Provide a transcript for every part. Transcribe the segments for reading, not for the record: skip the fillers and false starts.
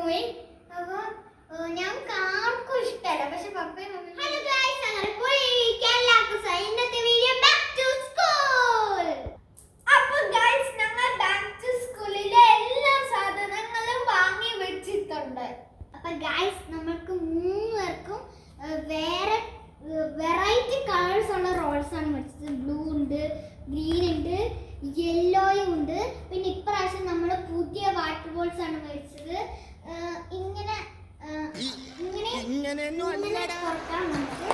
പോയി. അപ്പൊ ഞങ്ങൾക്ക് ആർക്കും ഇഷ്ടമല്ല, പക്ഷെ പപ്പയും മമ്മിയും. ഹലോ ഗൈസ്, ഇന്നത്തെ വീഡിയോ ബാക്ക് ടു സ്കൂൾ. അപ്പൊ ഗൈസ്, ഞങ്ങൾ ബാക്ക് ടു സ്കൂളിലെ എല്ലാ സാധനങ്ങളും വാങ്ങി വെച്ചിട്ടുണ്ട്. അപ്പൊ ഗൈസ്, നമ്മൾക്ക് മൂന്നുപേർക്കും വേറെ വെറൈറ്റി കളേഴ്സ് ഉള്ള റോൾസ് ആണ് മേടിച്ചത്. ബ്ലൂ ഉണ്ട്, ഗ്രീൻ ഉണ്ട്, യെല്ലോയും ഉണ്ട്. പിന്നെ ഇപ്രാവശ്യം നമ്മൾ പുതിയ വാട്ടർ ബോൾസ് ആണ് മേടിച്ചത്. ഇങ്ങനെ തുറക്കാൻ നമുക്ക്.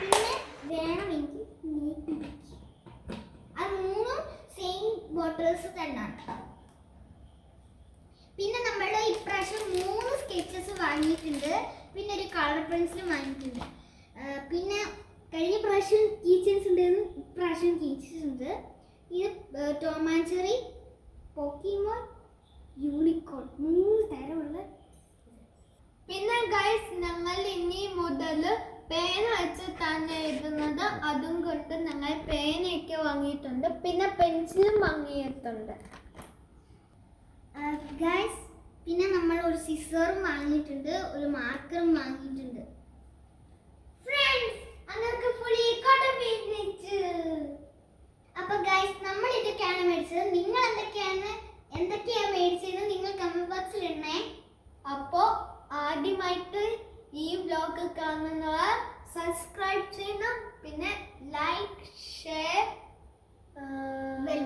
പിന്നെ വേണമെങ്കിൽ അത് മൂന്നും സെയിം ബോട്ടിൽസ് തന്നെയാണ്. പിന്നെ നമ്മൾ ഇപ്രാവശ്യം 3 സ്കെച്ചസ് വാങ്ങിയിട്ടുണ്ട്. പിന്നെ ഒരു കളർ പെൻസിലും വാങ്ങിയിട്ടുണ്ട്. പിന്നെ കഴിഞ്ഞ പ്രാവശ്യം കീച്ചൻസ് ഉണ്ടായിരുന്നു, ഇപ്രാവശ്യം കീച്ചൻസ് ഉണ്ട്. ഇത് Tom and Jerry, Pokemon, unicorn, 3 തരമുള്ള. പിന്നെ ഗൈസ്, ഞങ്ങൾ ഇനി മുതൽ പേന വെച്ച് തന്നെ എഴുതുന്നത്. അതും കൊണ്ട് ഞങ്ങൾ പേനയൊക്കെ വാങ്ങിയിട്ടുണ്ട്. പിന്നെ പെൻസിലും വാങ്ങിയിട്ടുണ്ട് ഗൈസ്. പിന്നെ നമ്മൾ ഒരു സിസറും വാങ്ങിയിട്ടുണ്ട്, ഒരു മാർക്കറും വാങ്ങിയിട്ടുണ്ട്. ഫ്രണ്ട്സ്, അന്നൊക്കെ അപ്പൊ ഗൈസ്, നമ്മൾ ഇതൊക്കെയാണ് മേടിച്ചത്. നിങ്ങൾ എന്തൊക്കെയാ മേടിച്ചത് നിങ്ങൾ കമന്റ് ബോക്സിൽ ഇടണേ. അപ്പോ ആദ്യമായിട്ട് ഈ വ്ലോഗ് കാണുന്നവർ സബ്സ്ക്രൈബ് ചെയ്യണം. പിന്നെ ലൈക്ക്, ഷെയർ, ബെൽ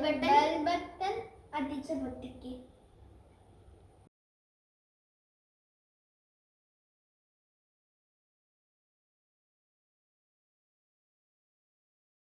ബട്ടൺ അടിച്ച് പൊട്ടിക്ക്.